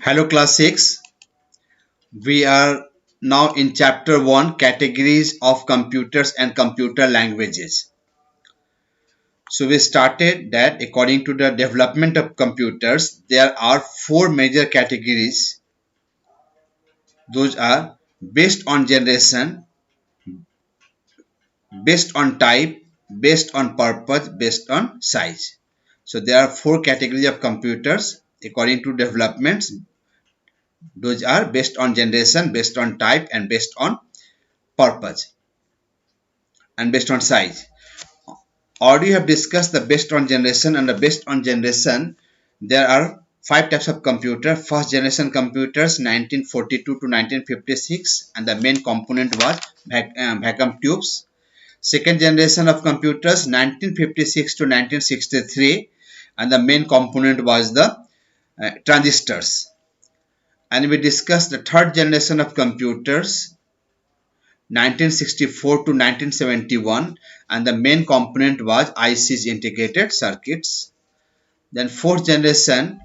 Hello class 6. We are now in chapter 1, categories of computers and computer languages. So we started that according to the development of computers, there are four major categories. Those are based on generation, based on type, based on purpose, based on size. So there are four categories of computers according to developments. Those are based on generation, based on type, and based on purpose, and based on size. Already have discussed the based on generation, and the based on generation there are five types of computer. First generation computers 1942 to 1956, and the main component was vacuum tubes. Second generation of computers 1956 to 1963, and the main component was the transistors. And we discussed the third generation of computers 1964 to 1971, and the main component was IC's integrated circuits. Then fourth generation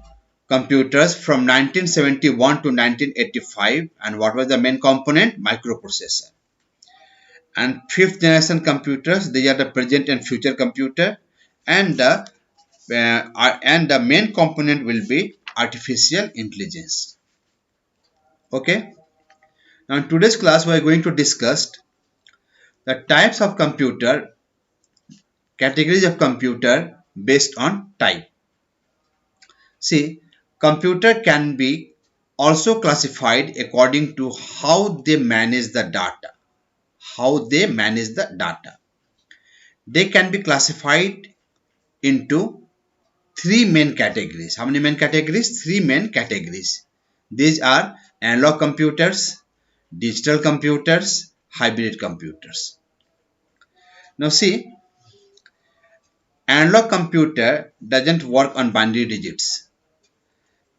computers from 1971 to 1985, and what was the main component? Microprocessor. And fifth generation computers, these are the present and future computer, and the main component will be artificial intelligence. Okay. Now in today's class we are going to discuss the types of computer, categories of computer based on type. See, computer can be also classified according to how they manage the data. How they manage the data. They can be classified into three main categories. How many main categories? Three main categories. These are analog computers, digital computers, hybrid computers. Now see, analog computer doesn't work on binary digits.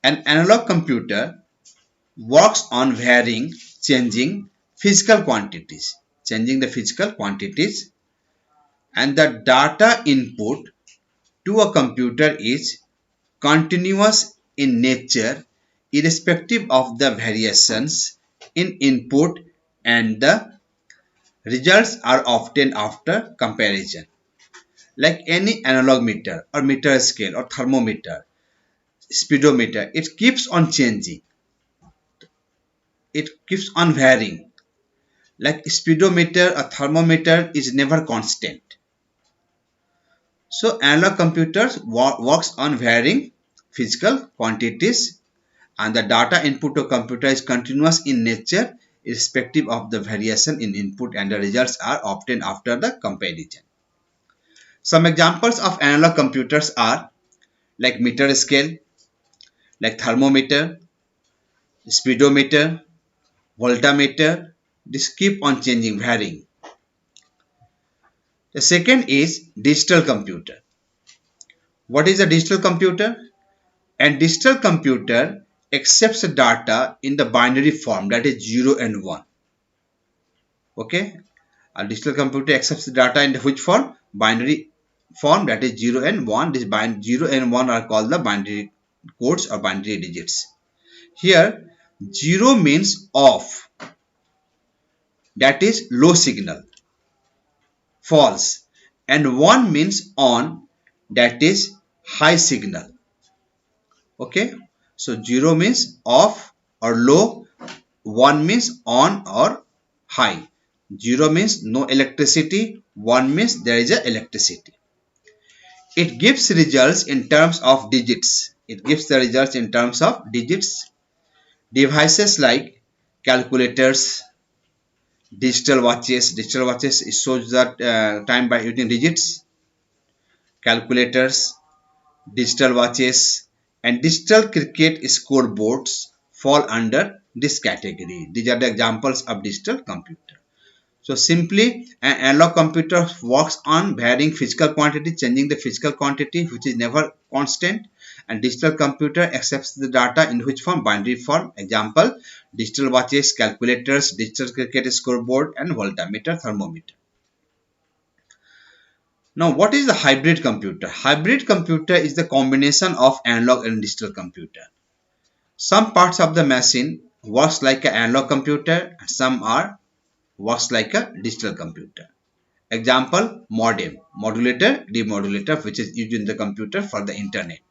An analog computer works on varying, changing physical quantities, and the data input to a computer is continuous in nature irrespective of the variations in input, and the results are obtained after comparison. Like any analog meter or meter scale or thermometer, speedometer, it keeps on changing, it keeps on varying. Like speedometer or thermometer is never constant. So analog computers works on varying physical quantities, and the data input to computer is continuous in nature irrespective of the variation in input, and the results are obtained after the comparison. Some examples of analog computers are like meter scale, like thermometer, speedometer, voltmeter. This keep on changing, varying. The second is digital computer. What is a digital computer? And digital computer accepts the data in the binary form, that is 0 and 1. Okay, a digital computer accepts the data in the which form? Binary form, that is 0 and 1. This 0 and 1 are called the binary codes or binary digits. Here 0 means off, that is low signal, false, and 1 means on, that is high signal. Okay, so 0 means off or low, 1 means on or high. 0 means no electricity, 1 means there is a electricity. It gives results in terms of digits. It gives the results in terms of digits. Devices like calculators, digital watches shows that time by using digits. Calculators, digital watches, and digital cricket scoreboards fall under this category. These are the examples of digital computer. So simply, an analog computer works on varying physical quantity, changing the physical quantity which is never constant, and digital computer accepts the data in which form? Binary form. Example, digital watches, calculators, digital cricket scoreboard, and voltmeter, thermometer. Now, what is the hybrid computer? Hybrid computer is the combination of analog and digital computer. Some parts of the machine works like an analog computer and some are works like a digital computer. Example, modem, modulator, demodulator, which is used in the computer for the internet.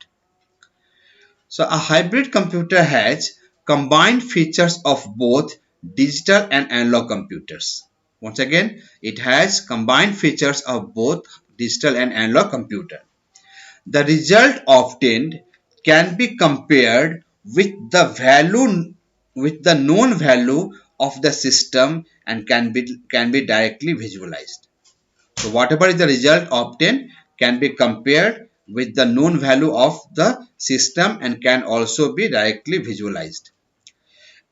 So a hybrid computer has combined features of both digital and analog computers. Once again, it has combined features of both digital and analog computer. The result obtained can be compared with the known value of the system and can be directly visualized. So whatever is the result obtained can be compared with the known value of the system and can also be directly visualized.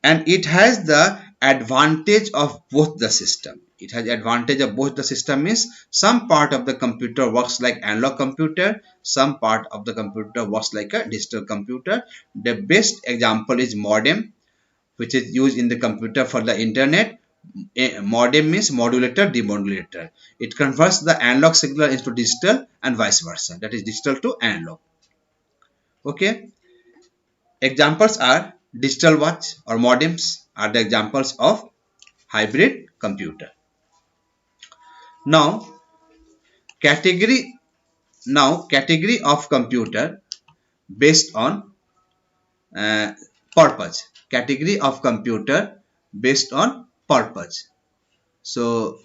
And it has the advantage of both the system. It has advantage of both the system means some part of the computer works like analog computer, some part of the computer works like a digital computer. The best example is modem, which is used in the computer for the internet. A modem means modulator, demodulator. It converts the analog signal into digital and vice versa. That is digital to analog. Okay. Examples are digital watch or modems are the examples of hybrid computer. Now category category of computer based on purpose. Category of computer based on purpose. So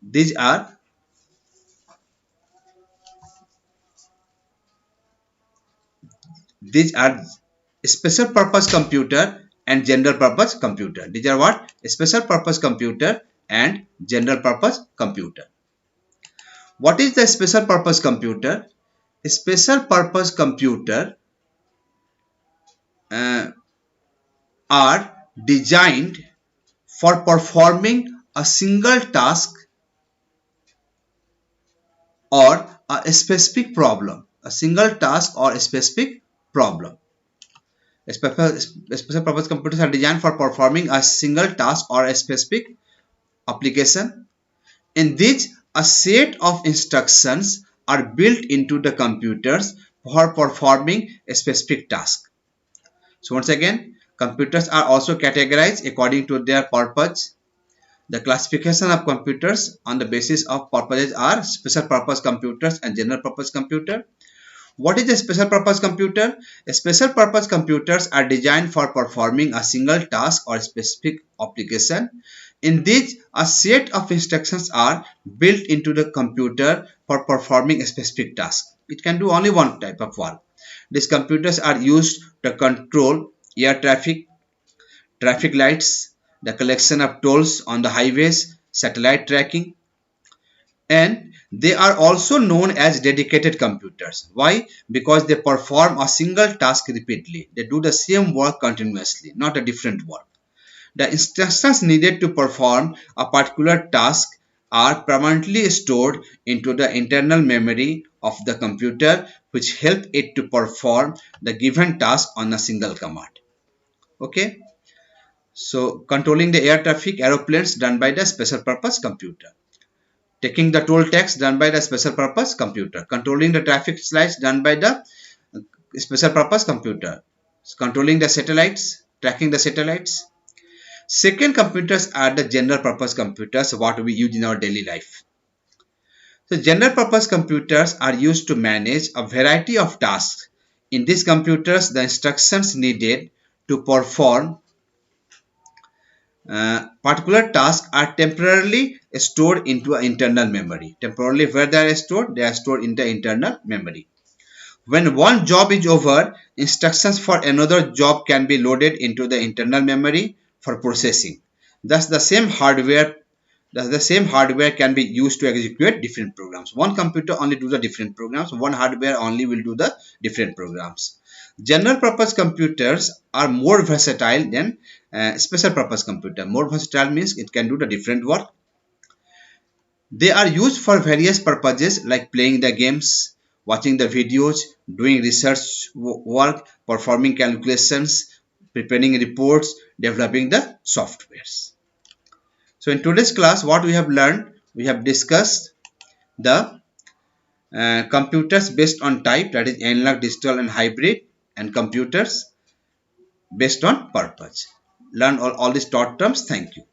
these are special purpose computer and general purpose computer. These are what? Special purpose computer and general purpose computer. What is the special purpose computer? A special purpose computer are designed for performing a single task or a specific problem. A single task or a specific problem. Special purpose computers are designed for performing a single task or a specific application. In which a set of instructions are built into the computers for performing a specific task. So once again, computers are also categorized according to their purpose. The classification of computers on the basis of purposes are special purpose computers and general purpose computer. What is a special purpose computer? A special purpose computers are designed for performing a single task or specific application. In this, a set of instructions are built into the computer for performing a specific task. It can do only one type of work. These computers are used to control air traffic, traffic lights, the collection of tolls on the highways, satellite tracking, and they are also known as dedicated computers. Why? Because they perform a single task repeatedly. They do the same work continuously, not a different work. The instructions needed to perform a particular task are permanently stored into the internal memory of the computer, which help it to perform the given task on a single command. Okay. So controlling the air traffic, aeroplanes done by the special purpose computer. Taking the toll tax done by the special purpose computer. Controlling the traffic lights done by the special purpose computer. Controlling the satellites, tracking the satellites. Second, computers are the general purpose computers, what we use in our daily life. So general purpose computers are used to manage a variety of tasks. In these computers, the instructions needed to perform particular tasks are temporarily stored into an internal memory. Temporarily where they are stored? They are stored in the internal memory. When one job is over, instructions for another job can be loaded into the internal memory for processing. Thus the same hardware can be used to execute different programs. One computer only do the different programs, one hardware only will do the different programs. General purpose computers are more versatile than special purpose computer. More versatile means it can do the different work. They are used for various purposes like playing the games, watching the videos, doing research work, performing calculations, preparing reports, developing the softwares. So in today's class, what we have learned, we have discussed the Computers based on type, that is analog, digital and hybrid, and computers based on purpose. Learn all these short terms. Thank you.